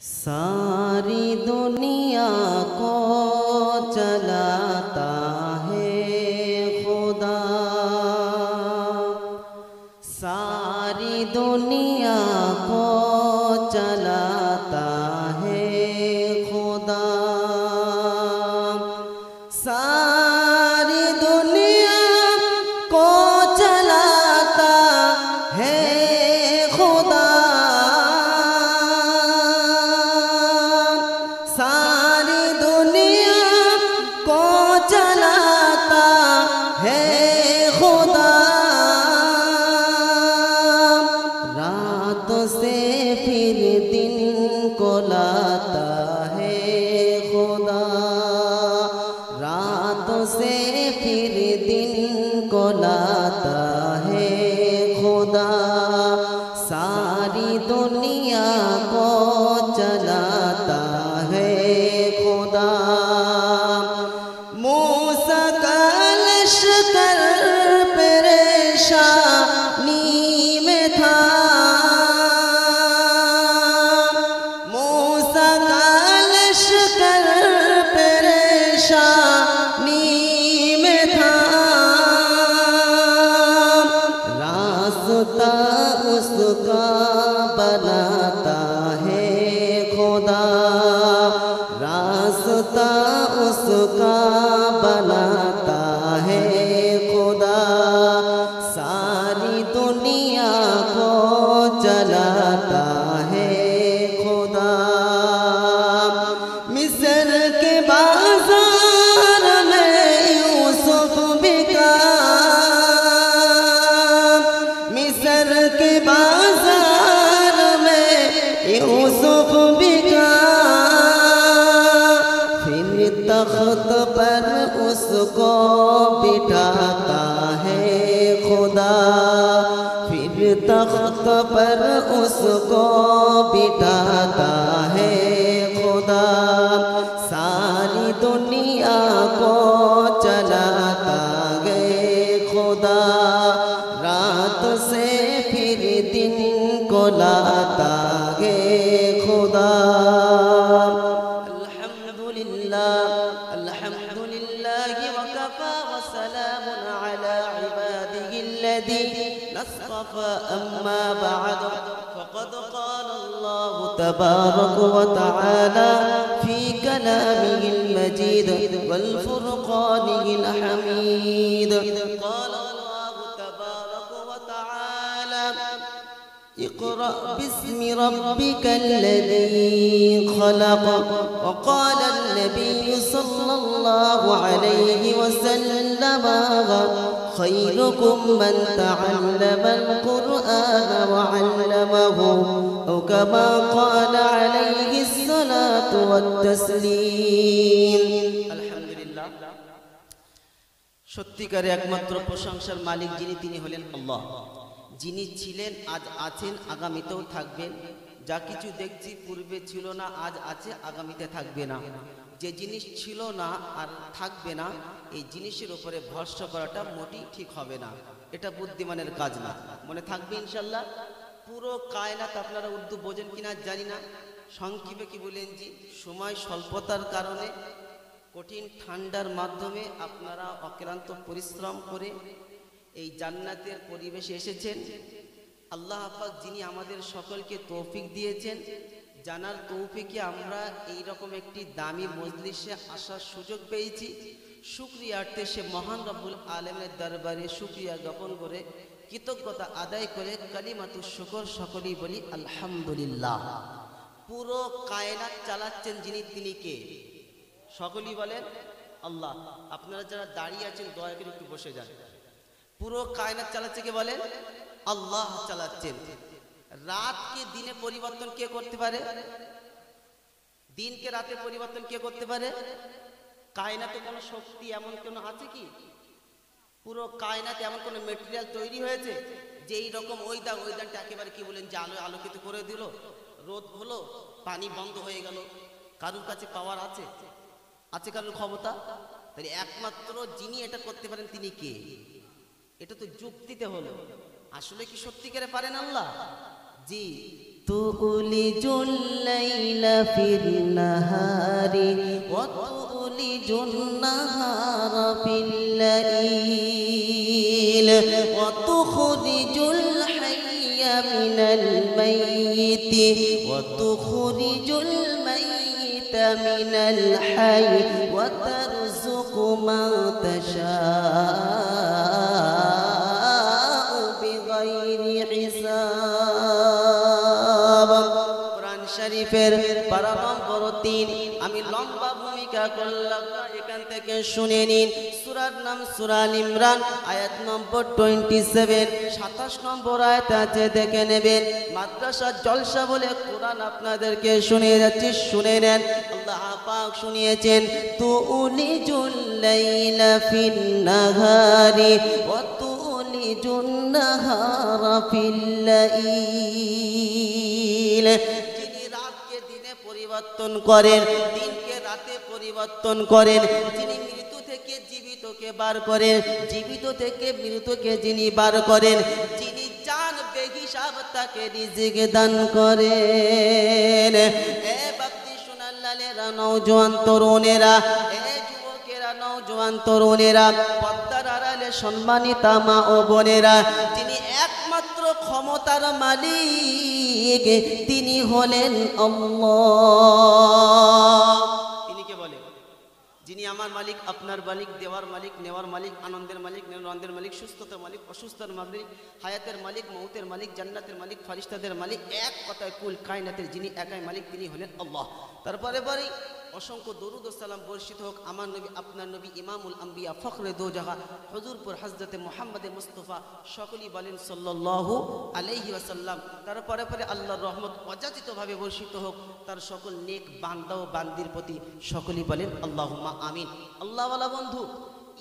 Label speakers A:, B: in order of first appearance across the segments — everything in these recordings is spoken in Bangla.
A: सारी दुनिया को चलाता है खुदा, सारी दुनिया को चलाता है खुदा, सारी दुनिया को चलाता है खुदा, सारी दुनिया को चलाता है खुदा, रात से फिर दिन को लाता है खुदा, रात से फिर दिन को लाता है खुदा, सारी दुनिया को चलाता है खुदा। मूसा का लश्कर परेशानी में था, मूसा का लश्कर परेशानी में था, रास्ता उसका बनाता है खुदा, रास्ता उसका बनाता है खुदा, सारी दुनिया को चलाता है खुदा। मिस्र के बाजार में यूसुफ बिका, मिस्र के बाजार में यूसुफ बिका, फिर तख्त पर उसको बिठाता है खुदा, फिर तख्त पर उसको बिठाता है खुदा, सारी दुनिया को चलाता है खुदा, रात से फिर दिन को लाता है खुदा। अल्हम्दुलिल्लाह वकफा वसलामुन अला इबादिहिल्लज़ीना इस्तफ़ा, अम्मा बअद फ़क़द क़ाल अल्लाहु तबारक व तआला फ़ी कलामिहिल मजीद वल फ़ुरक़ानिहिल हमीद, क़ाल अल्लाहु तबारक व तआला इक़रा बिस्मि रब्बिकल्लज़ी ख़लक़, वक़ाल अन्नबिय्यु सल्लल्लाहु अलैहि वसल्लम खैरुकुम मन तअल्लमल क़ुरआन व अल्लमहु, औ कमा क़ाल अलैहिस्सलातु वत्तस्लीम। আলহামদুলিল্লাহ, সত্যিকারে একমাত্র প্রশংসার মালিক যিনি, তিনি হলেন আল্লাহ, যিনি ছিলেন, আজ আছেন, আগামীতেও থাকবেন। যা কিছু দেখছি পূর্বে ছিল না, আজ আছে, আগামীতে থাকবে না। যে জিনিস ছিল না আর থাকবে না, এই জিনিসের উপরে ভরসা করাটা মোটেই ঠিক হবে না, এটা বুদ্ধিমানের কাজ না। মনে থাকবে ইনশাল্লাহ। পুরো কায়নাত, আপনারা উর্দু বোঝেন কিনা জানি না, সংক্ষেপে কি বলেন জি, সময় স্বল্পতার কারণে কঠিন ঠান্ডার মাধ্যমে আপনারা অক্লান্ত পরিশ্রম করে এই জান্নাতের পরিবেশে এসেছেন। আল্লাহ পাক যিনি আমাদের সকলকে তৌফিক দিয়েছেন, জানার তৌফিকে আমরা এই রকম একটি দামি মজলিসে আসার সুযোগ পেয়েছি, শুকরিয়ার্থে সে মহান রব্বুল আলমের দরবারে শুকরিয়া জ্ঞাপন করে, কৃতজ্ঞতা আদায় করে কালিমাতুশ শুকর সকলেই বলি আলহামদুলিল্লাহ। পুরো কায়নাত চালাচ্ছেন যিনি, তিনি কে? সকলেই বলেন আল্লাহ। আপনারা যারা দাঁড়িয়ে আছেন দয়া করে একটু বসে যান। পুরো কায়নাত চালাচ্ছে কে? বলেন আল্লাহ চালাচ্ছেন। রাতকে দিনে পরিবর্তন কে করতে পারে? দিনকে রাতে পরিবর্তন কে করতে পারে? কায়নাতে কোনো শক্তি এমন কোনো আছে কি? পুরো কায়নাতে এমন কোনো মেটেরিয়াল তৈরি হয়েছে যে এই রকম ওয়েদারটা একেবারে কি বলেন যে আলোকিত করে দিল, রোদ হলো, পানি বন্ধ হয়ে গেল? কারুর কাছে পাওয়ার আছে? আছে কারুর ক্ষমতা? তাহলে একমাত্র যিনি এটা করতে পারেন তিনি কে? এটা তো যুক্তিতে হলো। আসলে কি সত্যিকারে পারেন আল্লাহ? জি, تولج الليل في النهار وتولج النهار في الليل وتخرج الحي من الميت وتخرج الميت من الحي وترزق من تشاء بغير حساب কোরআন শরীফের পারা নম্বর 3 আমি লম্বা ভূমিকা করলাম না, এখান থেকে শুনে নিন। সূরার নাম সূরা আল ইমরান, আয়াত নম্বর 27, 27 নম্বর আয়াত আছে, দেখে নেবেন। মাদ্রাসা জলসা বলে কোরআন আপনাদেরকে শুনিয়ে যাচ্ছি, শুনে নেন। আল্লাহ পাক শুনিয়েছেন, তুলিজুল লাইলা ফিন নাহারি ওয়া তুলিজুন নাহারা ফিল লাইল। যিনি রাতকে দিনে পরিবর্তন করেন, দিনকে রাতে পরিবর্তন করেন, যিনি মৃত্যু থেকে জীবিতকে বার করেন, জীবিত থেকে মৃতকে যিনি বার করেন, যিনি চান বেহিসাব তাকে রিজিক দান করেন। এ বাপ্তি সোনাল্লালেরা, নওজোয়ান তরুণেরা, এ যুবকেরা, নওজোয়ান তরুণেরা, পদ্মার আড়ালে সম্মানিতা মা ও বোনেরা, যিনি একমাত্র ক্ষমতার মালিক তিনি হলেন আল্লাহ। তিনি কে বলে? যিনি আমার মালিক, আপনার মালিক, দেওয়ার মালিক, নেওয়ার মালিক, আনন্দের মালিক, নিরানন্দের মালিক, সুস্থতার মালিক, অসুস্থতার মালিক, হায়াতের মালিক, মৌতের মালিক, জান্নাতের মালিক, ফারিস্তাদের মালিক, এক কথায় কুল কায়নাতের যিনি একাই মালিক তিনি হলেন আল্লাহ। তারপরে পরে অসংখ্য দরুদ ও সালাম বর্ষিত হোক আমার নবী, আপনার নবী, ইমামুল আম্বিয়া, ফখরে দো জাহা, হুজুরপুর হযরতে মুহাম্মদে মুস্তাফা, সকলেই বলেন সাল্লাল্লাহু আলাইহি ওয়াসাল্লাম। তারপরে পরে আল্লাহর রহমত অযাচিতভাবে বর্ষিত হোক তার সকল নেক বান্দা ও বান্দির প্রতি, সকলেই বলেন আল্লাহুম্মা আমিন। আল্লাহওয়ালা বন্ধু,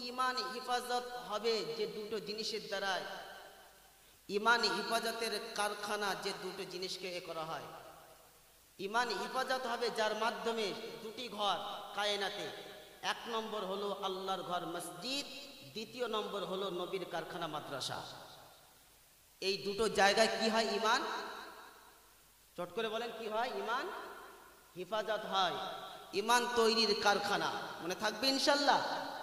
A: ঈমান হিফাজত হবে যে দুটো জিনিসের দ্বারা, ঈমান হিফাজতের কারখানা যে দুটো জিনিসকে করা হয়। ঈমান হিফাজত হবে যার মাধ্যমে দুটি ঘর কায়নাতে, এক নম্বর হলো আল্লাহর ঘর মসজিদ, দ্বিতীয় নম্বর হলো নবীর কারখানা মাদ্রাসা। এই দুটো জায়গায় কি হয়? ঈমান, চট করে বলেন কি হয়? ঈমান হিফাজত হয়, ঈমান তৈরির কারখানা। মনে থাকবে ইনশাল্লাহ।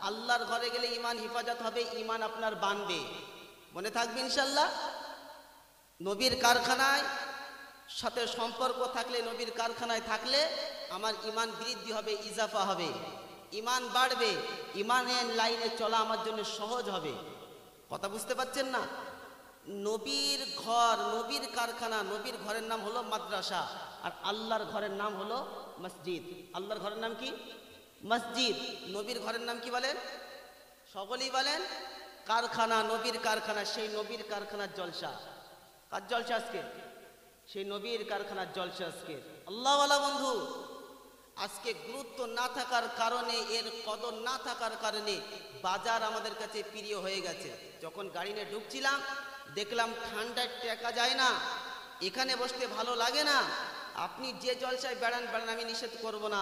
A: আল্লাহর ঘরে গেলে ঈমান হিফাজত হবে, ঈমান আপনার বানবে, মনে থাকবে ইনশাল্লাহ। নবীর কারখানায় সাথে সম্পর্ক থাকলে, নবীর কারখানায় থাকলে আমার ঈমান বৃদ্ধি হবে, ইজাফা হবে, ঈমান বাড়বে, ঈমানের লাইনে চলা আমার জন্য সহজ হবে। কথা বুঝতে পারছেন না? নবীর ঘর, নবীর কারখানা, নবীর ঘরের নাম হলো মাদ্রাসা, আর আল্লাহর ঘরের নাম হলো মসজিদ। আল্লাহর ঘরের নাম কি? মসজিদ। নবীর ঘরের নাম কি বলেন? সকলেই বলেন কারখানা, নবীর কারখানা। সেই নবীর কারখানার জলসা। কার জলসা আজকে? সেই নবীর কারখানার জলসা আজকে। আল্লাহওয়ালা বন্ধু, আজকে গুরুত্ব না থাকার কারণে, এর কদর না থাকার কারণে বাজার আমাদের কাছে প্রিয় হয়ে গেছে। যখন গাড়ি নিয়ে ঢুকছিলাম দেখলাম ঠান্ডায় টেকা যায় না, এখানে বসতে ভালো লাগে না। আপনি যে জলসায় বেড়ান বেড়ান, আমি নিষেধ করব না,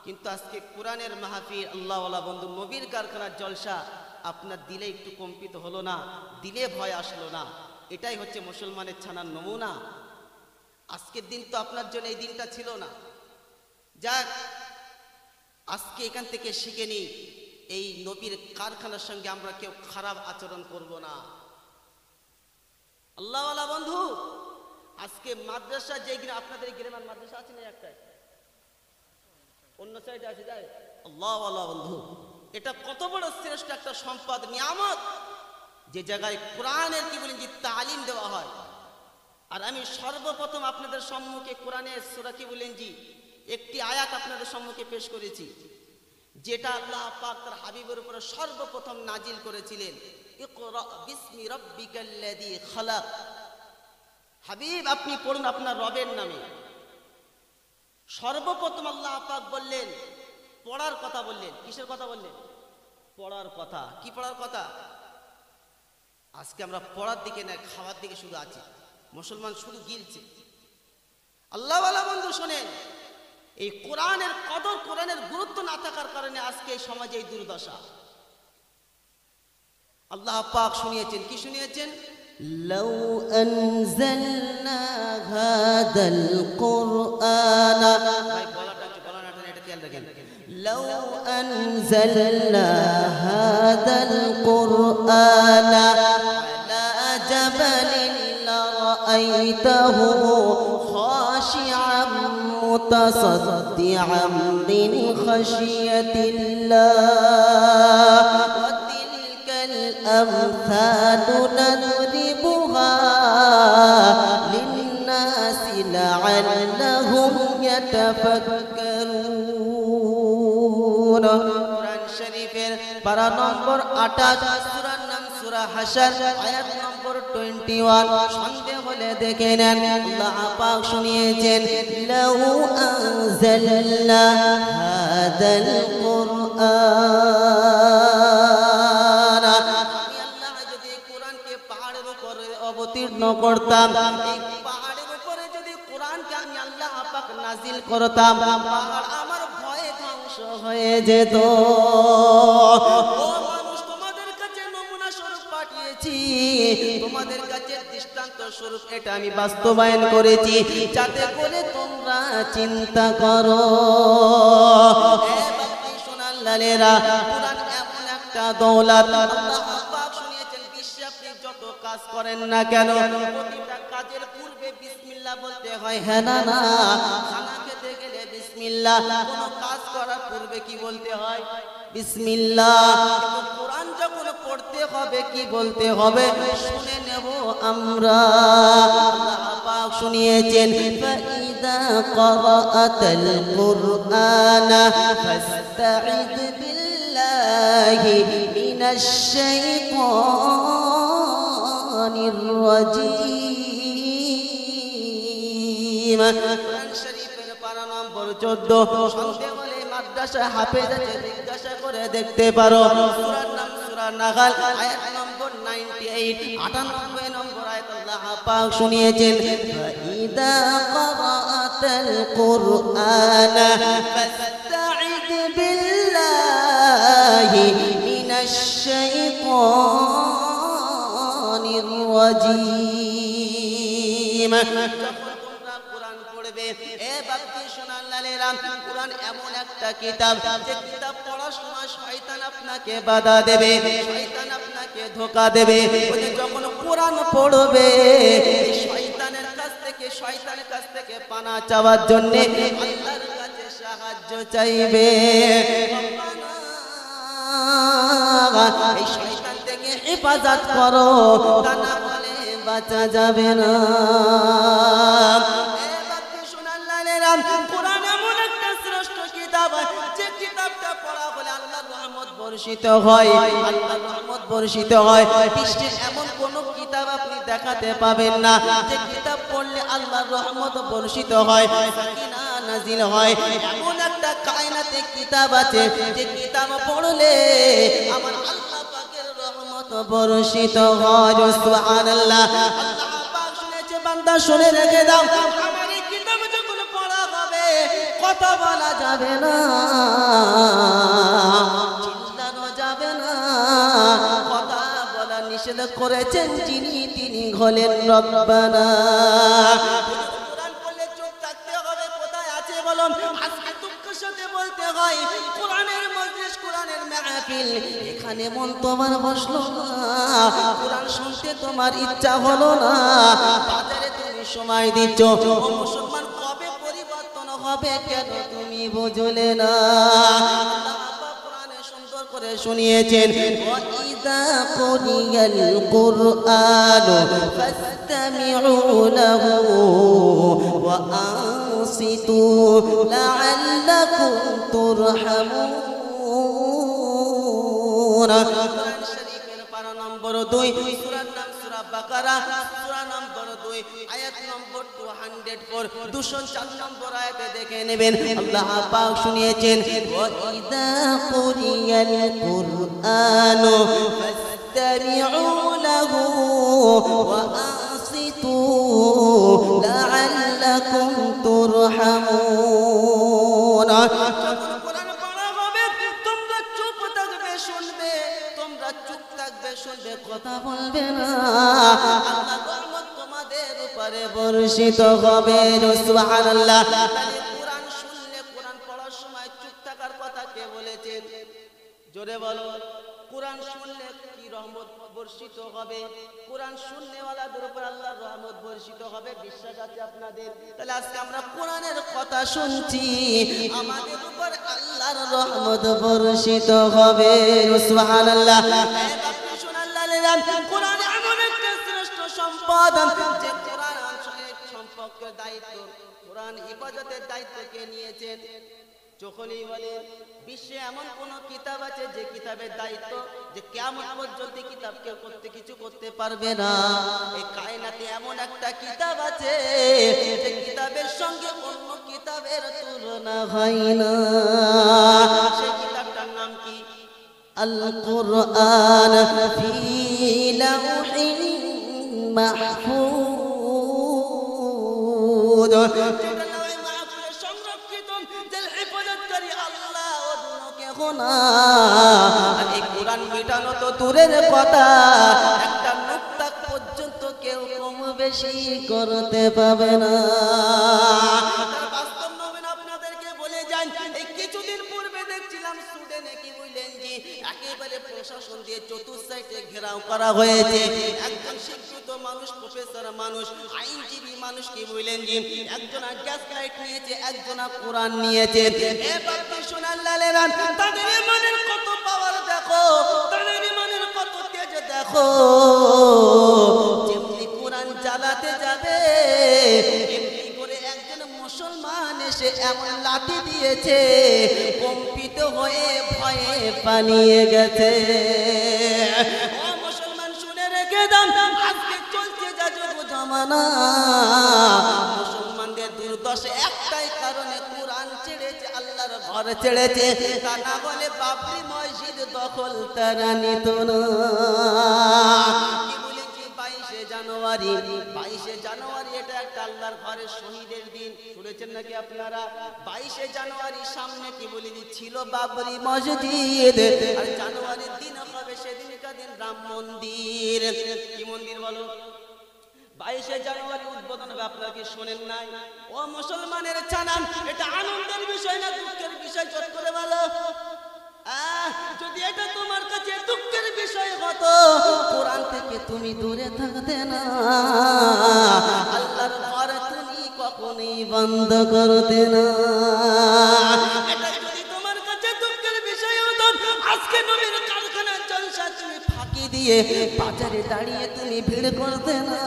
A: কিন্তু আজকে কোরআনের মাহফিল, আল্লাহওয়ালা বন্ধু, নবীর কারখানার জলসা আপনার দিলে একটু কম্পিত হলো না, দিলে ভয় আসলো না। এটাই হচ্ছে মুসলমানের ছানার নমুনা। আজকের দিন তো আপনার জন্য এই দিনটা ছিল না। যাক, আজকে এখান থেকে শিখে নিই, এই নবীর কারখানার সঙ্গে আমরা কেউ খারাপ আচরণ করব না। আল্লাহওয়ালা বন্ধু, আজকে মাদ্রাসা, যে আপনাদের গ্রামের মাদ্রাসা আছে না একটাই, অন্য সাইডে আছে যায়। আল্লাহওয়ালা বন্ধু, এটা কত বড় শ্রেষ্ঠ একটা সম্পদ, নিয়ামত, যে জায়গায় কোরআনের কি বলেন যে তালিম দেওয়া হয়। আর আমি সর্বপ্রথম আপনাদের সম্মুখে কোরআনের সূরা কি বলেন জি একটি আয়াত আপনাদের সম্মুখে পেশ করেছি, যেটা আল্লাহ পাক তার হাবিবের উপরে সর্বপ্রথম নাজিল করেছিলেন। ইকরা বিসমি রাব্বিকাল্লাযী খালাক। হাবিব, আপনি পড়ুন আপনার রবের নামে। সর্বপ্রথম আল্লাহ পাক বললেন, পড়ার কথা বললেন। কিসের কথা বললেন? পড়ার কথা। কি পড়ার কথা? আজকে আমরা পড়ার দিকে না, খাওয়ার দিকে শুধু আছি। মুসলমান শুধু গিলছে। আল্লাহওয়ালা বন্ধু শোনেন, এই কোরআনের কদর, কোরআনের গুরুত্ব না থাকার কারণে আজকে এই সমাজে এই দুর্দশা। আল্লাহ পাক শুনিয়েছেন, কি শুনিয়েছেন? লাউ আনজালনা হাদাল কুরআনা ভাই গলাটা এটা খেয়াল রাখেন লাউ আনজালনা হাদাল কুরআনা আলা জাবালিন লারাআইতাহু খাশিআম মুতাসাদ্দিআম মিন খাশিয়াতিল্লাহ ওয়া তিলকাল আমসালু নাদরিবুহা লিন-নাসি লাআল্লাহুম ইয়াতাফাক্কারুন। কুরআন শরীফের পারা নম্বর 28, সূরার নাম সূরা হাশর, আয়াত নম্বর 21। সন্দেহ হলে দেখে নেন, আল্লাহ পাক শুনিয়েছেন লাউ আনজালনা হাদাল কুরআন, আমি আল্লাহ যদি কোরআনকে পাহাড়ের উপরে অবতীর্ণ করতাম, এই পাহাড়ের উপরে যদি কোরআনকে আমি আল্লাহ পাক নাজিল করতাম, পাহাড় আমার ভয়ে ধ্বংস হয়ে যেত। ও মানুষ, তোমাদের কাছে নমুনা স্বরূপ পাঠিয়েছি, তোমাদের কাছে দৃষ্টান্ত স্বরূপ এটা আমি বাস্তবায়ন করেছি, যাতে করে তোমরা চিন্তা করো। এ বাকি সোনার লালেরা, কোরআন এমন একটা দৌলত, আল্লাহ পাক শুনিয়েছেন বিশ্বে আপনি যত কাজ করেন না কেন, প্রতিটা কাজের পূর্বে বিসমিল্লাহ বলতে হয়, হ্যাঁ না না? খানা খেতে গেলে বিসমিল্লাহ, কোন কাজ করার পূর্বে কি বলতে হয়? বিসমিল্লাহ। কিন্তু কোরআন যখন পড়তে হবে কি বলতে হবে শুনে নেব আমরা। আল্লাহ পাক শুনিয়েছেন ফাইদা ক্বারাআতাল কুরআনা ফাসতাঈদ বিল্লাহি মিনাশ শাইতানির রাজীম। কুরআন শরীফের পারা নম্বর 14। সন্দেহ হলে মাদ্রাসা হাফেজ আছে, জিজ্ঞাসা করে দেখতে পারো। সূরার নাম সূরা নাহল, আয়াত নম্বর 98, 98 নম্বর আয়াত আল্লাহ পাক শুনিয়েছেন ফাইদা ক্বারাআতাল কুরআনা ফাসতাঈদ বিল্লাহি মিনাশ শাইতানির রাজীম। কোরআন পড়বে, এ বাকি সোনার লালেরা, কোরআন এমন একটা কিতাব, যে কিতাব পড়ার সময় শয়তান আপনাকে বাধা দেবে, শয়তান আপনাকে ধোঁকা দেবে। যখন কোরআন পড়বে শয়তানের কাছ থেকে পানা চাওয়ার জন্য আল্লাহর কাছে সাহায্য চাইবে। এই শয়তান থেকে হেফাজত করো, তা না হলে বাঁচা যাবে না। কোরআন এমন একটা শ্রেষ্ঠ কিতাব, যে কিতাবটা পড়া হলে আল্লাহর রহমত বর্ষিত হয়, আল্লাহর রহমত বর্ষিত হয়। বিশ্বে এমন কোন কিতাব আপনি দেখাতে পাবেন না যে কিতাব পড়লে আল্লাহর রহমত বর্ষিত হয়, সাকিনা নাজিল হয়। এমন একটা কায়নাতে কিতাব আছে, যে কিতাব পড়লে আমার আল্লাহ পাকের রহমত বর্ষিত হয়। সুবহানাল্লাহ। আল্লাহ পাক শুনেছে, বান্দা শুনে রেখে দাও, আমার এই কিতাব যখন পড়া হবে কথা বলা যাবে না, চিল্লানো যাবে না, কথা বলা নিষেধ করেছেন যিনি, তিনি হলেন রব্বানা। কোরআন পড়লে চুপ থাকতে হবে, কোথায় আছে বলুন? আজকে দুঃখের সাথে বলতে হয়, কোরআনের মজলিস, কোরআনের মাহফিল, এখানে মন তোমার বসলো না, কোরআন শুনতে তোমার ইচ্ছা হলো না, বাজারে তুমি সময় দিচ্ছ, ও মুসলমান কবে পরিবর্তন হবে কেন তুমি বুঝলে না? আল্লাহ পাক কোরআনে সুন্দর করে শুনিয়েছেন ওয়াইদা কুরিয়াল কুরআনু ফাসতামিউ লাহু ওয়া আনসিতু লাআল্লাকুম তুরহামুন। কুরআন শরীফের পারা নম্বর 2, সূরার নাম সূরা বাকারা, সূরা নম্বর 2, আয়াত নম্বর 204, 204 নম্বর আয়াতে দেখে নেবেন। আল্লাহ পাক শুনিয়েছেন ওয়াইদা কুরিয়াল কুরআনু ফাসতামিউ লাহু ওয়া আনসিতু লাআল্লাকুম তুরহামুন। কোরআন পড়া হবে, তোমরা চুপ থাকবে, শুনবে, তোমরা চুপ থাকবে, শুনবে, কথা বলবে না। আল্লাহর রহমত তোমাদের উপরে বর্ষিত বর্ষিত হবে। সুবহানাল্লাহ। কোরআন শুনলে, কোরআন পড়ার সময় চুপ থাকার কথা কে বলেছেন? জোরে বলো। কোরআন শুনলে কি রহমত বর্ষিত হবে? কোরআন শুননেওয়ালাদের উপর আল্লাহর রহমত বর্ষিত হবে, বিশ্বাস আছে আপনাদের? তাহলে আজকে আমরা কোরআনের কথা শুনছি, আমাদের উপর আল্লাহর রহমত বর্ষিত হবে। সুবহানাল্লাহ। কোরআন এমন একটা শ্রেষ্ঠ সম্পদ যে কোরআন সম্পর্কের দায়িত্ব, কোরআন হেফাজতের দায়িত্ব কে নিয়েছেন? যখনই বলে বিশ্বে এমন কোন কিতাব আছে যে কিতাবের দায়িত্ব যে কিয়ামত পর্যন্ত কিতাব কেউ করতে কিছু করতে পারবে না। এই কায়নাতে এমন একটা কিতাব আছে যে কিতাবের সঙ্গে অন্য কিতাবের তুলনা হয় না। সেই কিতাবটার নাম কি? আল কুরআন ফি লাউহিন মাহফুজ। এই কোরআন মিটানো তো দূরের কথা, একটা নুকতা পর্যন্ত কেউ কম বেশি করতে পাবে না। বাস্তব নবেন আপনাদেরকে বলে যান, এই কিছুদিন পূর্বে দেখছিলাম সুডানে কি বললেন যে একেবারে প্রশাসন দিয়ে চতুর্সাইডে ঘেরাও করা হয়েছে। একজন শিক্ষিত মানুষ, প্রফেসর মানুষ, আইনজীবী মানুষ কি বললেন যে একজনা গ্যাস লাইট নিয়েছে, একজনা কোরআন নিয়েছে। এ বাপ্পি সোনার লালেরা, তাদের ইমানের কত পাওয়ার দেখো, তাদের ইমানের কত তেজ দেখো। যেমনি কোরআন জ্বালাতে যাবে এমনি করে একজন মুসলমান এসে এমন লাঠি দিয়েছে, কম্পিত হয়ে ভয়ে পালিয়ে গেছে। ও মুসলমান শুনে রেখে দাও, আজকে চলছে যা যুগ জামানা, মুসলমানদের দুর্দশা একটাই কারণে, কোরআন ছেড়েছে, আল্লাহর ঘর ছেড়েছে। তা না বলে বাবরি মসজিদ দখল তারা নিত না। কি বলেছি? 22শে জানুয়ারি, 22শে জানুয়ারি এটা একটা আল্লাহর ঘরের শহীদের দিন, শুনেছেন নাকি আপনারা? 22শে জানুয়ারি সামনে কি বলে ছিল বাবরি মসজিদ, আর জানুয়ারির দিন হবে সেদিনকার দিন রাম মন্দির। কি মন্দির বলো? 22শে জানুয়ারি উদ্বোধন হবে, আপনারা কি শোনেন নাই? ও মুসলমানের জানান, এটা আনন্দের বিষয় না দুঃখের বিষয়? চট করে বলো। যদি এটা তোমার কাছে দুঃখের বিষয় হতো, কোরআন থেকে তুমি দূরে থাকতে না, আল্লাহর ঘর তুমি কখনোই বন্ধ করতে না। এটা যদি তোমার কাছে দুঃখের বিষয় হতো, আজকে নবীর কারখানার জলসা তুমি ফাঁকি দিয়ে বাজারে দাঁড়িয়ে তুমি ভিড় করতে না।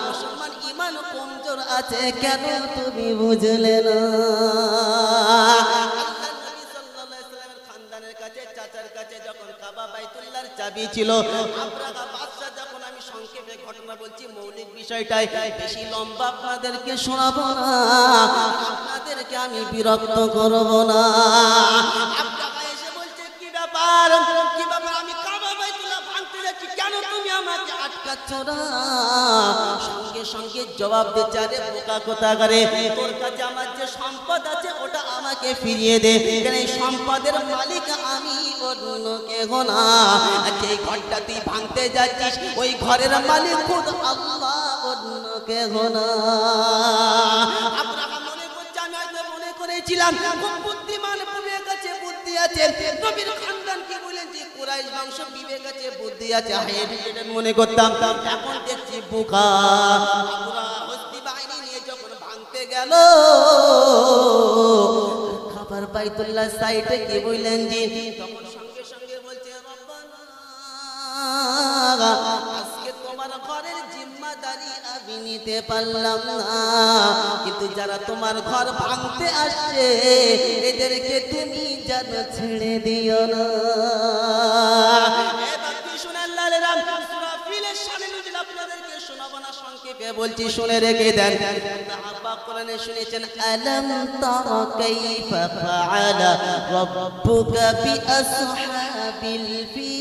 A: মুসলমান ইমান কমজোর আছে কেন তুমি বুঝলে না? চাবি ছিল, যখন আমি সংক্ষেপে ঘটনা বলছি, মৌলিক বিষয়টাই, বেশি লম্বা আপনাদেরকে শোনাবো না, আপনাদেরকে আমি বিরক্ত করব না। আপনারা এসে বলছে কি ব্যাপার, কি ব্যাপার, আমি কাবা বাইতুল্লাহ ভাঙতে যাচ্ছি, কেন তুমি আমাকে আটকাচ্ছ না? সঙ্গে সঙ্গে জবাব দিচ্ছে, আরে বোকা কোথাকারে, তোর কাছে আমার যে সম্পদ আছে ওটা আমাকে ফিরিয়ে দে। কেন এই সম্পদের মালিক আমি, অন্য কেহ না। যে ঘরটা তুই ভাঙতে যাচ্ছিস ওই ঘরের মালিক খুদ আল্লাহ, অন্য কেহ না। আপনারা মনে করছেন, আমি হয়তো মনে করেছিলাম খুব বুদ্ধিমান, বিবেক আছে, বুদ্ধি আছে, নবীর খানদান কি বলেন যে কুরাইশ বংশ, বিবেক আছে, বুদ্ধি আছে, মনে করতাম। এখন দেখছি বোকা। পুরা হস্তি বাহিনী নিয়ে যখন ভাঙতে গেল, খাবার বাইতুল্লাহ সাইডে কি বললেন জি, তখন সঙ্গে সঙ্গে বলছে, আজকে তোমার ঘরের জিম্মাদারি আমি নিতে পারলাম না, কিন্তু যারা তোমার ঘর ভাঙতে আসছে এদেরকে তুমি যেন ছেড়ে দিও না। আপনাদেরকে শোনাবো না, সংক্ষেপে বলছি, শুনে রেখে দেন। আল্লাহ কোরআনে শুনেছেন, আলাম তারা কাইফা ফাআলা রাব্বুকা বিআসহাবিল ফিল।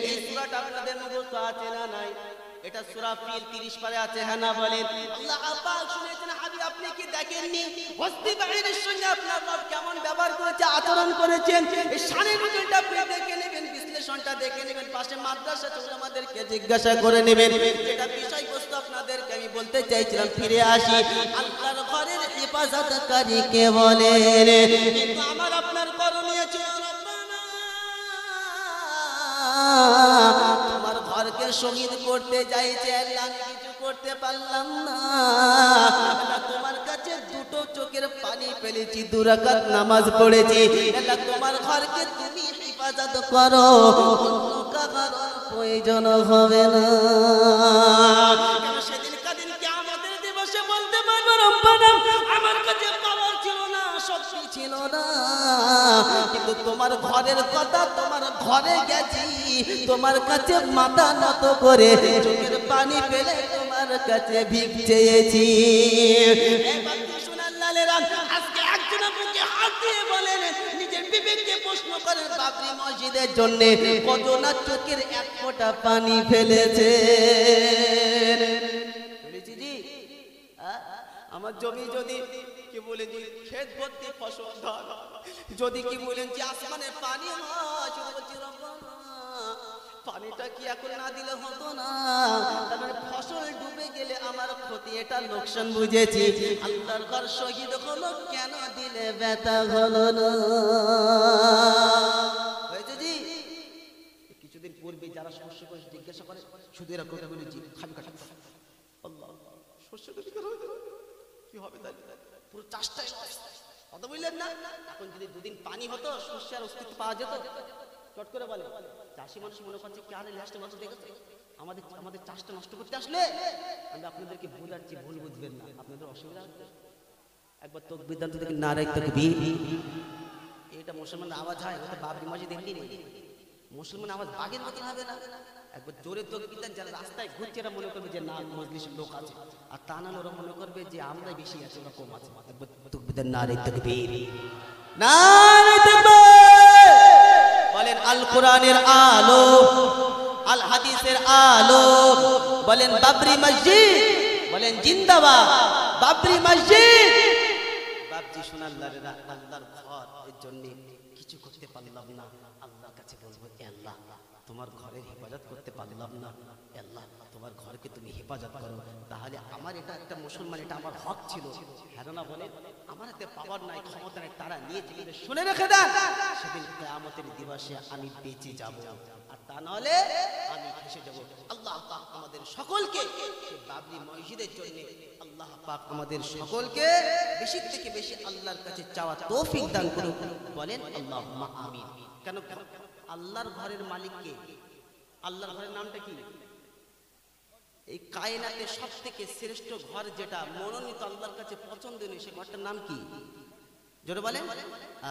A: এই সূরাটা আপনাদের মুখস্থ আছে না নাই? এটা সূরা ফিল 30 পারে আছে, হ্যাঁ না বলেন? আল্লাহ পাক শুনেছেন, হাবিব আপনি কি দেখেননি হস্তি বাহিনীর সঙ্গে আপনার রব কেমন ব্যবহার করেছে, আচরণ করেছেন? এই শানে নজরটা আপনি দেখে নেবেন, বিশ্লেষণ স্টেশনটা দেখে নেবেন, পাশে মাদ্রাসা চলে আমাদেরকে জিজ্ঞাসা করে নেবেন। যেটা বিষয়বস্তু আপনাদেরকে আমি বলতে চাইছিলাম, ফিরে আসি। আল্লাহর ঘরের হেফাজতকারী কে বলেন? কিন্তু আমার আপনার করণীয় ছিল তোমার ঘরকে শহীদ করতে যাইছে, আল্লাহ কিছু করতে পারলাম না। তোমার কাছে দুটো চোখের পানি ফেলেছি, 2 রাকাত নামাজ পড়েছি, আল্লাহ তোমার ঘরকে তুমি হেফাজত করো, অন্য কারো প্রয়োজন হবে না। কেন সেদিন কাদিন কিয়ামতের দিবসে বলতে পারবো রব্বানা আমার কাছে পাওয়ার ছিল না, শক্তি ছিল না, কিন্তু তোমার ঘরের কথা, তোমার ঘরে গেছি, তোমার কাছে মাথা নত করে চোখের পানি ফেলে তোমার কাছে ভিক চেয়েছি। আজকে একজন আপনাকে হাত দিয়ে বলেন, নিজের বিবেককে প্রশ্ন করেন, বাবরি মসজিদের জন্য কত না চোখের 1 ফোঁটা পানি ফেলেছে। আমার জমি যদি কি বলেন যে ক্ষেত ভর্তি ফসল ধান, যদি কি বলেন যে আসমানে পানি হয়, পানিটা কি এখন না দিলে হতো না? তারপরে ফসল ডুবে গেলে আমার ক্ষতি, এটা লোকসান বুঝেছি। আল্লাহর ঘর শহীদ হলো, কেন দিলে ব্যথা হলো না? হয়েছে জি। কিছুদিন পূর্বে যারা শস্য করে জিজ্ঞাসা করে, শুধু এরা কথা বলে জি খাবি কাটা আল্লাহ শস্য কি হবে, তাই পুরো চাষটাই কথা বললেন না। এখন যদি 2 দিন পানি হতো, শস্যের অস্তিত্ব পাওয়া যেত। চট করে বলে চাষি মানুষ মনে করছে কি আরে লাস্ট বছর দেখেছে আমাদের চাষটা নষ্ট করতে আসলে। আমি আপনাদেরকে ভুল আসছি, ভুল বুঝবেন না, আপনাদের অসুবিধা হচ্ছে। একবার তাকবীর দান থেকে নারে তাকবীর, এটা মুসলমানের আওয়াজ হয়, ওটা বাবরি মসজিদ এমনি নেই, মুসলমান আওয়াজ বাগের মতো হবে না। একবার জোরে তাকবীর দেন, যারা রাস্তায় ঘুরছে এরা মনে করবে যে না মজলিসের লোক আছে, আর তা না ওরা মনে করবে যে আমরাই বেশি আছি, ওরা কম আছে। একবার তাকবীর দেন, নারে তাকবীর, নারে তাকবীর। বলেন আল কোরআনের আলো, আল হাদিসের আলো, বলেন বাবরি মসজিদ, বলেন জিন্দাবাদ বাবরি মসজিদ। বাবজি সোনাল্লাহর আল্লাহর ঘর, এর জন্য কিছু করতে পারলাম না, আল্লাহর কাছে বলবো আল্লাহ তোমার ঘরের হেফাজত করতে পারলাম না, আল্লাহ তোমার ঘরকে তুমি হেফাজত করো। তাহলে আমার এটা একটা মুসলমান, এটা আমার হক ছিল। হেরানা বলে আমার হাতে পাওয়ার নাই, ক্ষমতা নাই, তারা নিয়েছে, শুনে রেখে দেন, সেদিন কিয়ামতের দিবসে আমি বেঁচে যাব, আর তা নাহলে আমি ফেঁসে যাব। আল্লাহ পাক আমাদের সকলকে বাবরি মসজিদের জন্য, আল্লাহ পাক আমাদের সকলকে বেশি থেকে বেশি আল্লাহর কাছে চাওয়া তৌফিক দান করুন। বলেন আল্লাহুম্মা আমিন। কেন আল্লাহর ঘরের মালিক কে? আল্লাহর ঘরের নামটা কি? এই কায়নাতে সবথেকে শ্রেষ্ঠ ঘর যেটা মনোনীত, আল্লাহর কাছে পছন্দনীয়, সে ঘরটার নাম কি? জোরে বলেন।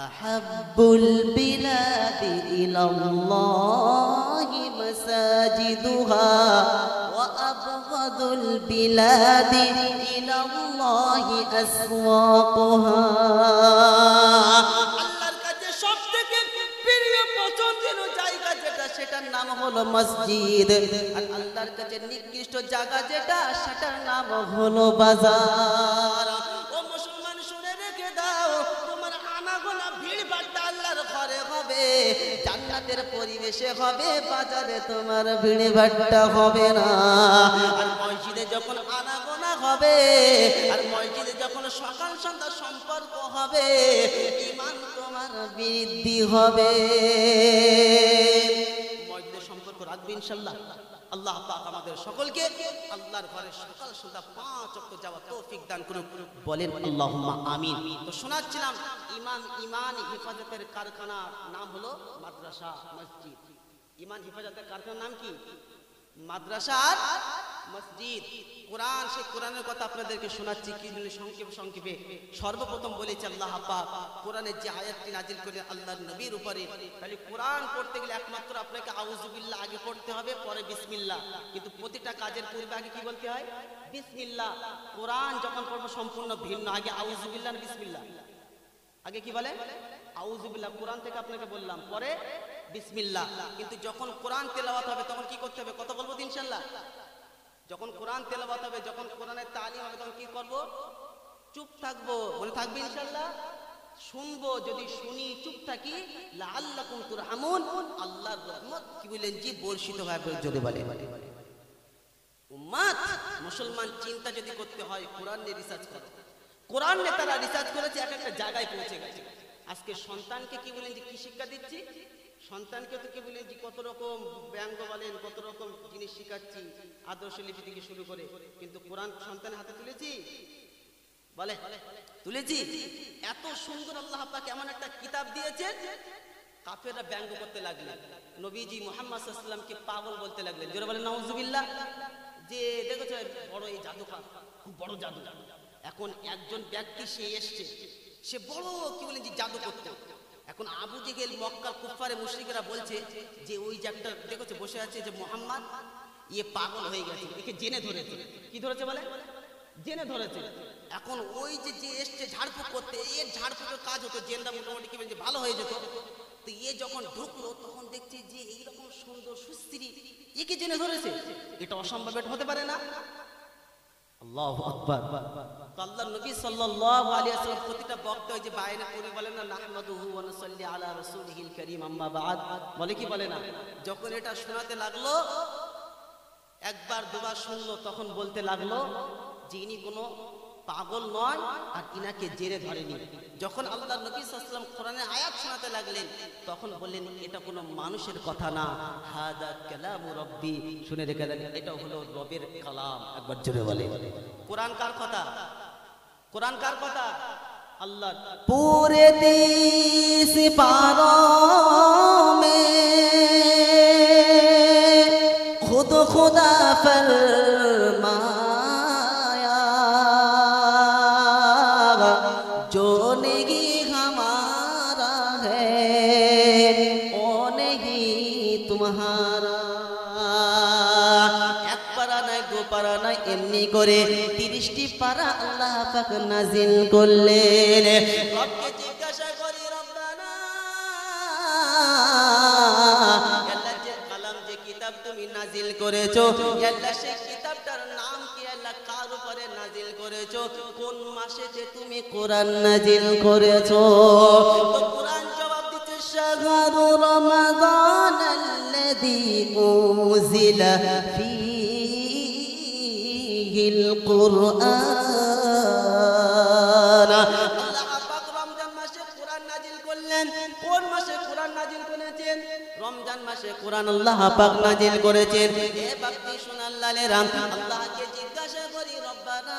A: আহাব্বুল বিলাদি ইলাল্লাহি মাসাজিদুহা ওয়া আবগাদুল বিলাদি ইলাল্লাহি আসওয়াকুহা। আল্লাহর কাছে সবথেকে প্রিয় পছন্দের জায়গা যেটা, সেটার নাম হলো মসজিদ। আর আল্লাহর কাছে নিকৃষ্ট জায়গা যেটা, সেটার নাম হলো বাজার। ও মুসলমান শুনে রেখে দাও, তোমার আনাগোনা ভিড় বাড়টা আল্লাহর ঘরে হবে, জান্নাতের পরিবেশে হবে, বাজারে তোমার ভিড় বাড়টা হবে না। আর মসজিদে যখন আনাগোনা হবে, আর মসজিদে যখন সকাল সন্ধ্যা সম্পর্ক হবে, ঈমান তোমার বৃদ্ধি হবে। মসজিদের সম্পর্ক রাখবে ইনশাআল্লাহ। আল্লাহ পাক আমাদের সকলকে আল্লাহর ঘরে সকাল সন্ধ্যা 5 ওয়াক্ত যাওয়া তৌফিক দান করুন। বলেন আল্লাহুম্মা আমিন। তো শোনাচ্ছিলাম ঈমান হেফাজতের কারখানার নাম হলো মাদ্রাসা মসজিদ। ঈমান হেফাজতের কারখানার নাম কি? মাদ্রাসা আর মসজিদ। কোরআন, সেই কোরআনের কথা আপনাদেরকে শোনাচ্ছি কি সংক্ষেপে। সর্বপ্রথম বলেছে আল্লাহ পাক কোরআনের যে আয়াতটি নাজিল করে আল্লাহর নবীর উপরে, তাহলে কোরআন পড়তে গেলে একমাত্র আপনাকে আউযু বিল্লাহ আগে পড়তে হবে, পরে বিসমিল্লাহ। কিন্তু প্রতিটা কাজের পূর্বে আগে কি বলতে হয়? বিসমিল্লাহ। কোরআন যখন পড়বো সম্পূর্ণ ভিন্ন, আগে আউযু বিল্লাহ আর বিসমিল্লাহ। আগে কি বলে? আউযু বিল্লাহ। কোরআন থেকে আপনাকে বললাম, পরে বিসমিল্লাহ। কিন্তু যখন কোরআন তেলাওয়াত হবে তখন কি করতে হবে? কত বলবো ইনশাআল্লাহ? যখন কোরআন তেলাওয়াত হবে, যখন কোরআনের তালিম হবে, তখন কি করব? চুপ থাকবো। বলে থাকবে ইনশাআল্লাহ? শুনবো, যদি শুনি চুপ থাকি, লাআল্লাকুম তুরহামুন, আল্লাহর রহমত কি বলেন জি বর্ষিত হবে। যদি বলে উম্মাত মুসলমান চিন্তা যদি করতে হয়, কোরআন নিয়ে রিসার্চ করো। কোরআন নিয়ে তারা রিসার্চ করেছে, এক একটা জায়গায় পৌঁছে গেছে। আজকে সন্তানকে কি বলেন যে কি শিক্ষা দিচ্ছি, সন্তানকে তো কি বলেন যে কত রকম ব্যঙ্গ বলেন, কত রকম জিনিস শিখাচ্ছি, আদর্শ লিপি থেকে শুরু করে, কিন্তু কোরআন সন্তানের হাতে তুলেছি, বলে তুলেছি। এত সুন্দর আল্লাহ পাক এমন একটা কিতাব দিয়েছে, কাফেররা ব্যঙ্গ করতে লাগলেন, নবীজি মুহাম্মদ সাল্লাল্লাহু আলাইহি ওয়াসাল্লামকে পাগল বলতে লাগলেন। জোরে বলেন নাউজুবিল্লাহ। যে দেখেছো বড় এই জাদুকর, খুব বড় জাদু। এখন একজন ব্যক্তি সে এসছে, সে বড় কি বলেন যে জাদু করতে। এখন আবু জেহেল মক্কার কুফারে মুশরিকরা বলছে যে ওই যে একটা দেখেছো বসে আছে যে মুহাম্মদ, ইয়ে পাগল হয়ে গেছে, একে জেনে ধরেছে। কি ধরেছে বলে? জেনে ধরেছে। এখন ওই যে যে এসছে ঝাড়ফুঁক করতে, এর ঝাড়ফুঁকের কাজ হতো, জেনরা মোটামুটি কি বলেন যে ভালো হয়ে যেত। তো এ যখন ঢুকলো তখন দেখছে যে এইরকম সুন্দর সুস্থির, একে জেনে ধরেছে। এটা অসম্ভব, এটা হতে পারে না। আল্লাহু আকবার। তো আল্লাহর নবী সাল্লাল্লাহু আলাইহি ওয়াসাল্লাম প্রতিটা বক্তব্যে যে বায়ানে করে বলেন না, নাহমাদুহু ওয়া নুসাল্লি আলা রাসূলিহিল কারীম আম্মা বা'দ, বলে কি বলে না? যখন এটা শোনাতে লাগলো, একবার দুবার শুনলো, তখন বলতে লাগলো যে ইনি কোনো পাগল নয়, আর ইনাকে জেরে ধরেনি। যখন আল্লাহর নবী সাল্লাল্লাহু আলাইহি ওয়াসাল্লাম কোরআনের আয়াত শোনাতে লাগলেন, তখন বললেন এটা কোনো মানুষের কথা না, হাদা কালামু রাব্বি, শুনে রেখে দেন, এটা হলো রবের কালাম। একবার জোরে বলে, কোরআন কার কথা? কোরআন কার কথা? আল্লাহ। পুরে 30 পারা মে খুদ খুদা ফরমা এমনি করে 30টি পারা আল্লাহ পাক নাজিল করলেন। রবকে জিজ্ঞাসা করি, রব্বানা আল্লাহ যে কালাম, যে কিতাব তুমি নাজিল করেছো, আল্লাহ সেই কিতাবটার নাম কি? আল্লাহ কার উপরে নাজিল করেছো? কোন মাসেতে তুমি কোরআন নাজিল করেছো? তো কোরআন জবাব দিচ্ছে, শাহরু রমাদান আল্লাযী উনজিলা ফী القرآن। আল্লাহ পাক রমজান মাসে কোরআন নাজিল করলেন। কোন মাসে কোরআন নাজিল করেছেন? রমজান মাসে কোরআন আল্লাহ পাক নাজিল করেছেন। এ ভক্তি শুনাল্লাহে রাম, আল্লাহকে জিজ্ঞাসা করি, রব্বানা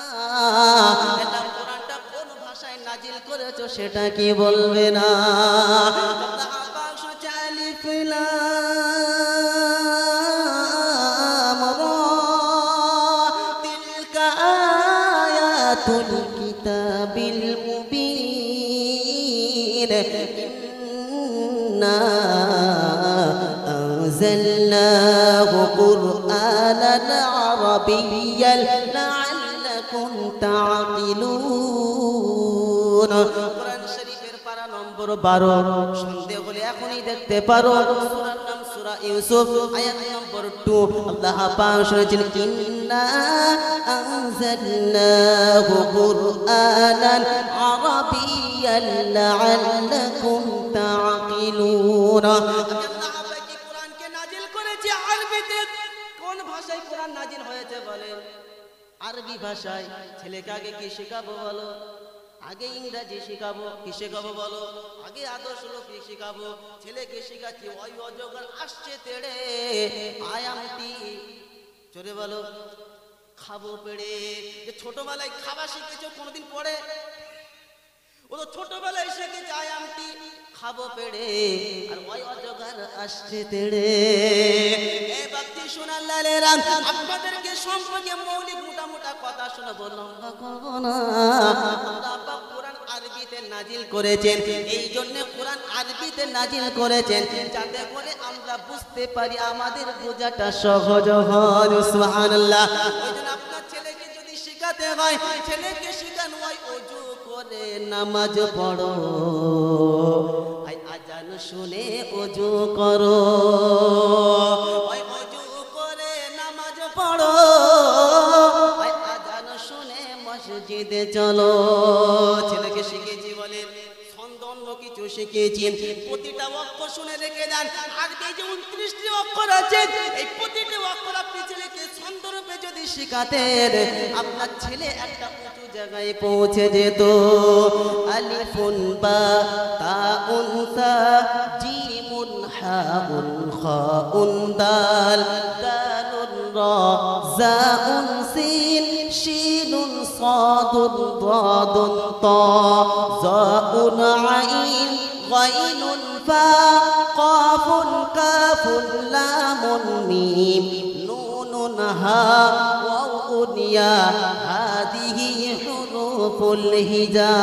A: এটা কোরআনটা কোন ভাষায় নাজিল করেছো সেটা কি বলবে না? আল্লাহ পাক শুনছে, আলিফ লাম রা কিতাবিল মুবিন ইন্না আনজালনাহু কুরআনান আরাবিয়্যান লাআল্লাকুম তা'কিলুন। কোরআন শরীফের পারা নম্বর 12। সন্দেহ হলে এখনই দেখতে পারো, সূরার নাম সূরা ইউসুফ, আয়াত নম্বর 2। আল্লাহ পাক শুনেছেন, ইন্না আনজালনাহু কুরআনান আরাবিয়্যান লাআল্লাকুম তা'কিলুন। আল্লাহ পাক কি কোরআনকে নাজিল করেছে আরবিতে। কোন ভাষায় কোরআন নাজিল হয়েছে বলেন? আরবি ভাষায়। ছেলেকে আগে কি শেখাবো বলো? আগে ইংরেজি শেখাবো। কি শেখাবো বলো? আগে আদর্শ লোকে শেখাবো। ছেলেকে শেখাচ্ছি ওই অজগর আসছে তেড়ে, আয়ামটি চলে বলো খাবো পেড়ে। যে ছোটবেলায় খাবার শিখেছো কোনোদিন পড়ে? ও তো ছোটবেলায় শিখেছে আয়ামটি খাবো পেড়ে, আর ওই অজগর আসছে তেড়ে। এই ভক্তি শুনাল্লাহে রাম, আপনাদেরকে সম্পর্কে মৌলিক মোটা মোটা কথা শোনাবো, লম্বা করবো না। আল্লাহ পাক কোরআন আরবিতে নাজিল করেছেন। এই জন্য কোরআন আরবিতে নাজিল করেছেন যাতে করে আমরা বুঝতে পারি, আমাদের বোঝাটা সহজ হয়। সুবহানাল্লাহ। ওই জন্য আপনার ছেলেকে যদি শেখাতে হয়, ছেলেকে শেখানো হয় ওযু করে নামাজ পড়ো, আজান শুনে ওযু করো, ওই ওযু করে নামাজ পড়ো, আজান শুনে মসজিদে চলো। ছেলেকে শিখেছি বলেন শিখিয়েছি। প্রতিটা অক্ষর শুনে রেখে দেন। আর এই যে 29টি অক্ষর আছে, এই প্রতিটি অক্ষর আপনি ছেলেকে ছন্দরূপে যদি শেখাতেন, আপনার ছেলে একটা উঁচু জায়গায় পৌঁছে যেত। আলিফুন বা তাউন সা জিমুন হাউন খাউন দাল দালুন রা জাউন সিন শিনুন সাদুন দাদুন তা জাউন আইন গাইনুন ফা কাফুন কাফুন লামুন মিম নুনুন হা ওয়াউন ইয়া হাদিহি হুরুফুল হিজা।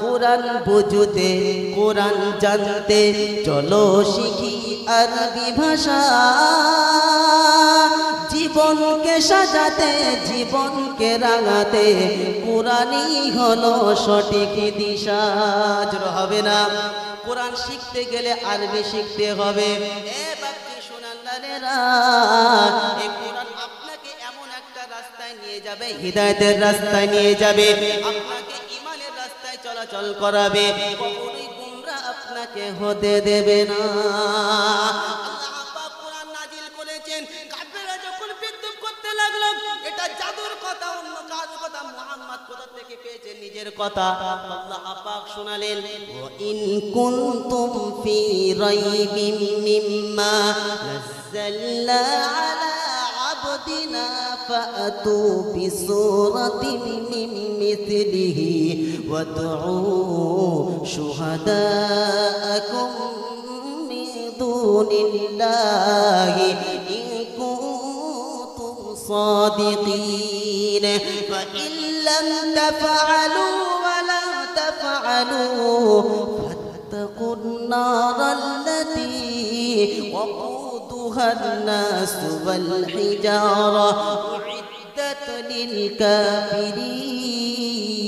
A: কোরআন বুঝতে কোরআন জানতে চলো শিখি আরবি ভাষা। জীবনকে সাজাতে জীবনকে রাঙাতে কোরআনই হলো সঠিক দিশা। জোর হবে না? কোরআন শিখতে গেলে আরবি শিখতে হবে। এ বাকি সোনাল্লালেরা, এই কোরআন আপনাকে এমন একটা রাস্তায় নিয়ে যাবে, হিদায়াতের রাস্তায় নিয়ে যাবে, আপনাকে ঈমানের রাস্তায় চলাচল করাবে, কখনোই গুমরা আপনাকে হতে দেবে না। আল্লাহ পাক কোরআন নাজিল করেছেন, কাফেররা যখন বিদ্রুপ করতে লাগলো, এটা জাদুর কথা, অন্য কার কথা, মুহাম্মদ কোথা থেকে পেয়েছেন? নিজের কথা। আল্লাহ পাক শোনালেন, ওয়া ইন কুনতুম ফি রাইবিম মিম্মা নাযালনা আলা আবদিনা ফাতু বিসূরাতিন মিন মিথলিহি ওয়াদউ শুহাদাআকুম মিন দুনিল্লাহি ইন কুনতুম সাদিকিন ফাইন লাম তাফআলু ওয়া লা তাফআলু ফাত্তাকুন নারাল্লাতী وقودها الناس والحجارة أعدت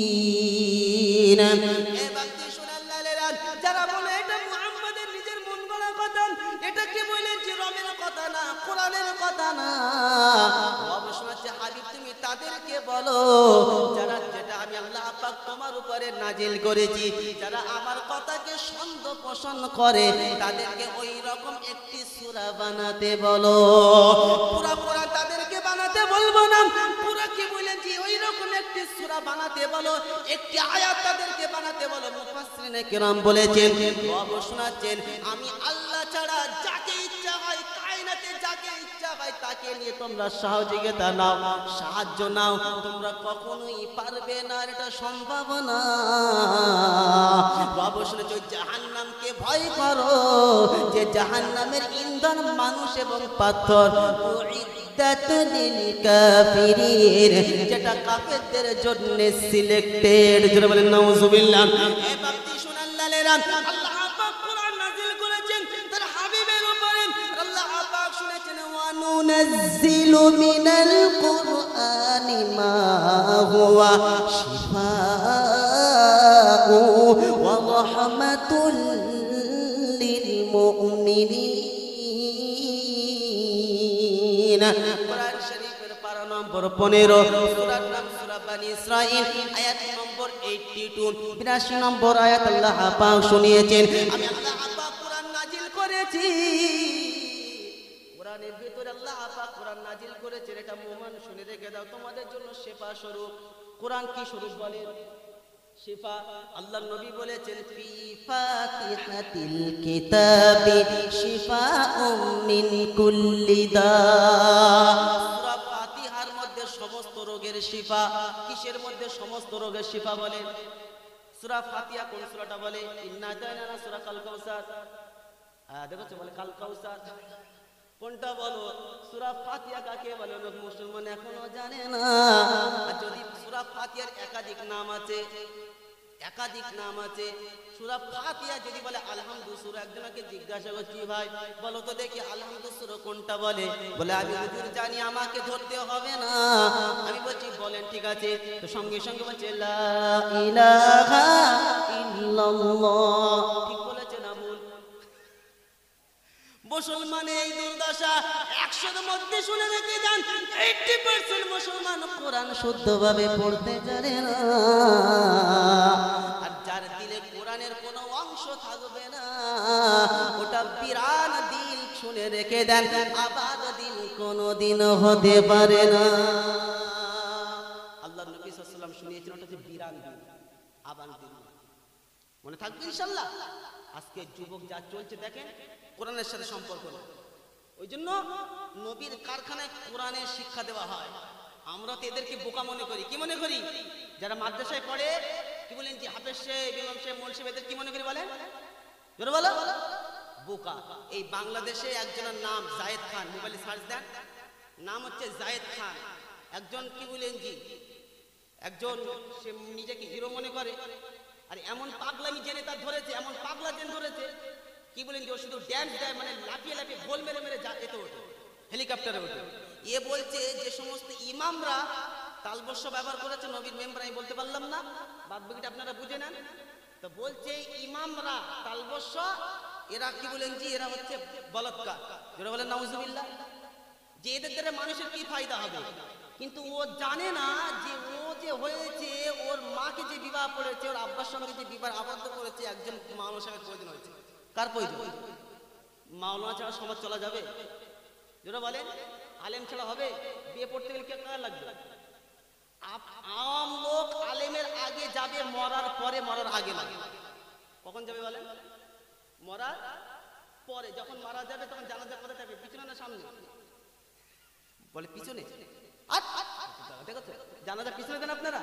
A: للكافرين। যারা বলে এটা মুহাম্মাদের নিজের মন গড়া কথা, এটা কি বলেছে রবের কথা না, কোরআনের কথা না, অবশ্যই হাবিব তুমি তাদেরকে বলো যারা, যেটা আমি আল্লাহ পাক তোমার উপরে নাজিল করেছি, যারা আমার কথাকে ছন্দ পোষণ করে, তাদেরকে ওই রকম একটি সূরা বানাতে বলো। পুরা পুরা তাদেরকে বানাতে বলবো না, পুরা কি বলেছি ওই রকম একটি সূরা বানাতে বলো, একটি আয়াত তাদেরকে বানাতে বলো। মুফাসসিরিনে কেরাম বলেছেন, শোনাচ্ছেন, আমি আল্লাহ ছাড়া যাকে ইচ্ছা হয়, কায়নাতে যাকে ইচ্ছা হয় তাকে নিয়ে তোমরা সহযোগিতা নাও, সাহায্য নাও, তোমরা কখনোই পারবে না, এটা সম্ভব না। অবশ্যই যে জাহান্নামকে ভয় করো, যে জাহান্নামের ইন্ধন মানুষ এবং পাথর, উইদ্দাত লিল কাফিরিন, যেটা কাফেরদের জন্য সিলেক্টেড। যারা বলেন নাউজুবিল্লাহ। এ বাপ্তি সুনাল্লালেরা, আল্লাহ পাক কোরআন নাযিল করেছেন তার হাবিবের উপরে। আল্লাহ পাক শুনেছেন, ওয়া নুনাজ্জিলু মিনাল কুরআনি মা হুয়া শিফাউ ওয়া রাহমাতুল লিল মুমিনিন। কোরআন শরীফের পারা নম্বর 15, সূরার নাম সূরা বানি ইসরাঈল, আয়াত নম্বর 82, 82 নম্বর আয়াত আল্লাহ পাক শুনিয়েছেন, আমি আল্লাহ পাক কোরআন নাজিল করেছি। কোরআনের ভিতরে আল্লাহ পাক কোরআন নাজিল করেছেন, এটা মুমিন শুনে রেখে দাও, তোমাদের জন্য শিফা স্বরূপ। কোরআন কি স্বরূপ বলে? শিফা। আল্লাহর নবী বলেছেন, ফি ফাতিহাতিল কিতাবি শিফাউম মিন কুল্লি দা। সূরা ফাতিহার মধ্যে সমস্ত রোগের শিফা। কিসের মধ্যে সমস্ত রোগের শিফা বলে? সূরা ফাতিহা কোন সূরাটা বলে? ইন্না আতাইনা সূরা কাল কাউসার। দেখো বলে কাল কাউসার কোনটা বলো? সূরা ফাতিহা কাকে বলে? লোক মুসলমান এখনো জানে না। আর যদি সূরা ফাতিহার একাধিক নাম আছে, একাধিক নাম আছে। সূরা ফাতিহা যদি বলে আলহামদু সূরা, একজনকে জিজ্ঞাসা করছি, ভাই বলো তো দেখি আলহামদু সূরা কোনটা বলে? বলে আমি হুজুর জানি, আমাকে ধরতে হবে না। আমি বলছি বলেন, ঠিক আছে। তো সঙ্গে সঙ্গে বলছে লা ইলাহা ইল্লাল্লাহ। ঠিক বলেছে না ভুল? মুসলমানের এই দুর্দশা, 100 এর মধ্যে শুনে রেখে যান, 80% মুসলমান কোরআন শুদ্ধভাবে পড়তে জানে না। আর যার দিলে কোরআন কোরআনের কোনো অংশ থাকবে না, ওটা বিরান দিল শুনে রেখে দেন, আবাদ দিল কোনোদিন হতে পারে না। আল্লাহ নবী সাল্লাল্লাহু আলাইহি ওয়াসাল্লাম শুনিয়েছেন ওটা যে বিরান দিল, আবাদ দিল। মনে থাকবে ইনশাআল্লাহ। আজকে যুবক যা চলছে দেখেন, কোরআনের সাথে সম্পর্ক নেই। ওই জন্য নবীর কারখানায় কোরআনের শিক্ষা দেওয়া হয়। আমরা তো এদেরকে বোকা মনে করি। কি মনে করি? যারা মাদ্রাসায় পড়ে কি বলেন, যে হাফেজ সাহেব, ইমাম সাহেব, মৌলভী সাহেব, এদের কি মনে করি বলেন? জোরে বলো। বোকা। এই বাংলাদেশে একজনের নাম জায়েদ খান, মোবাইলে সার্চ দেন, নাম হচ্ছে জায়েদ খান। একজন কি বলেন জি, একজন সে নিজেকে হিরো মনে করে, আর এমন পাগলামি জেনে তার ধরেছে, এমন পাগলা জেনে ধরেছে, কি বলেন যে ও শুধু ড্যান্স দেয়, মানে লাফিয়ে লাফিয়ে গোল মেরে মেরে এতে ওঠে, হেলিকপ্টারে ওঠে। এ বলছে যে সমস্ত ইমামরা তালবস্য ব্যবহার করেছে, নবীর মেম্বার আমি বলতে পারলাম না, বাদ বাকিটা আপনারা বুঝে নেন। তো বলছে ইমামরা তালবস্য, এরা কি বলেন জি, এরা হচ্ছে বলৎকার। যেটা বলেন নাউজুবিল্লাহ, যে এদের দ্বারা মানুষের কি ফায়দা হবে। কিন্তু ও জানে না যে ও যে হয়েছে, ওর মাকে যে বিবাহ করেছে, ওর আব্বার সঙ্গে যে বিবাহ আবদ্ধ করেছে, একজন মাওলানা সাহেবের প্রয়োজন হয়েছে। কার প্রয়োজন? মাওলানা ছাড়া সমাজ চলা যাবে? যেটা বলেন আলেম ছাড়া হবে? বিয়ে পড়তে গেলে কে কার লাগবে? আম লোক আলেমের আগে যাবে মরার পরে, মরার আগে না। কখন যাবে বলেন? মরার পরে। যখন মারা যাবে তখন জানাজা কোথায় থাকবে? পিছনে না সামনে? বলে পিছনে। দেখো তো জানাজা পিছনে দেন আপনারা।